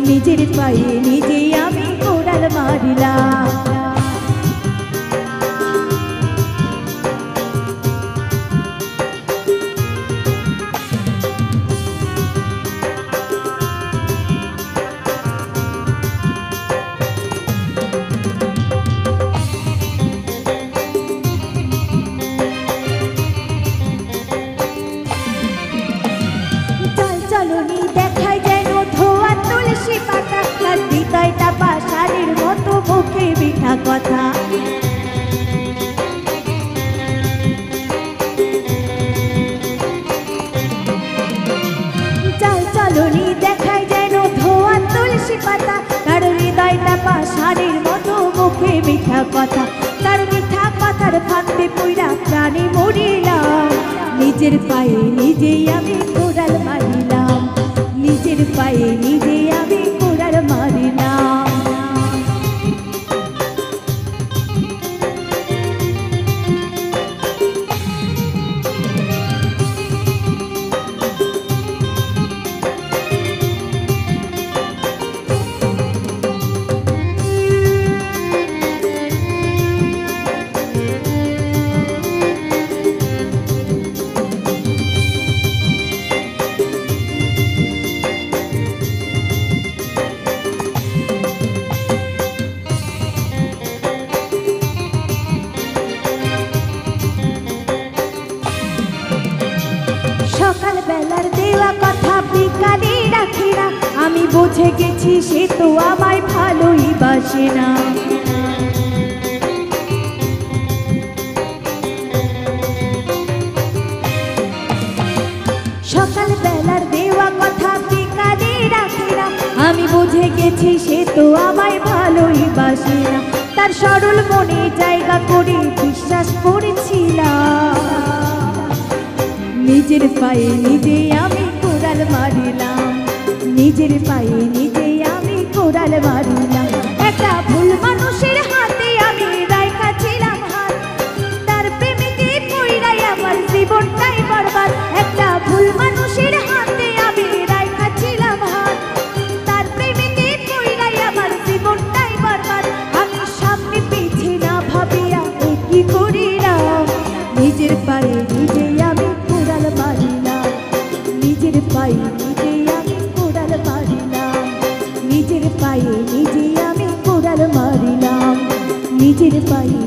নিজের পায়ে নিজেই আমি কোড়াল মারিলাম। চলনি দেখায় যেন ধোয়া তুলসী পাতা, তার হৃদয়টা পাষাণের মতো মুখে মিঠা কথা। চলনি দেখায় যেন ধোয়া তুলসী পাতা, তার হৃদয়টা পাষাণের মতো মুখে মিঠা কথা। তার মিঠা কথার ফাঁদে পইড়া প্রাণে মরিলাম। নিজের পায়ে নিজেই আমি কোড়াল মারিলাম, নিজের পায়ে নিজেই আমি কোড়াল মারিলাম। সকাল বেলার দেওয়া কথা বিকালে রাখি না, আমি বুঝে গেছি সে তো আমায় ভালোই বাসে না। সকাল বেলার দেওয়া কথা বিকালে রাখি না, আমি বুঝে গেছি সে তো আমায় ভালোই বাসে না। তার সরল মনে জায়গা করে বিশ্বাস করেছিলাম। নিজের পায়ে নিজেই আমি কোড়াল মারিলাম, নিজের পায়ে নিজেই আমি কোড়াল মারিলাম। একটা ভুল মানুষের হাতে আমি রাইখা ছিলাম হাত, তার প্রেমেতে পইড়াই আমার জীবনটাই বরবাদ। একটা ভুল মানুষের হাতে আমি রাইখা ছিলাম হাত, তার প্রেমেতে পইড়াই আমার জীবনটাই বরবাদ। আমি সামনে পিছে না ভাবিয়া কি করিলাম, নিজের পায়ে নিজেই আমি কোড়াল মারিলাম, নিজের পায়ে নিজেই আমি কোড়াল মারিলাম, নিজের পায়ে নিজেই আমি কোড়াল মারিলাম, নিজের পায়ে।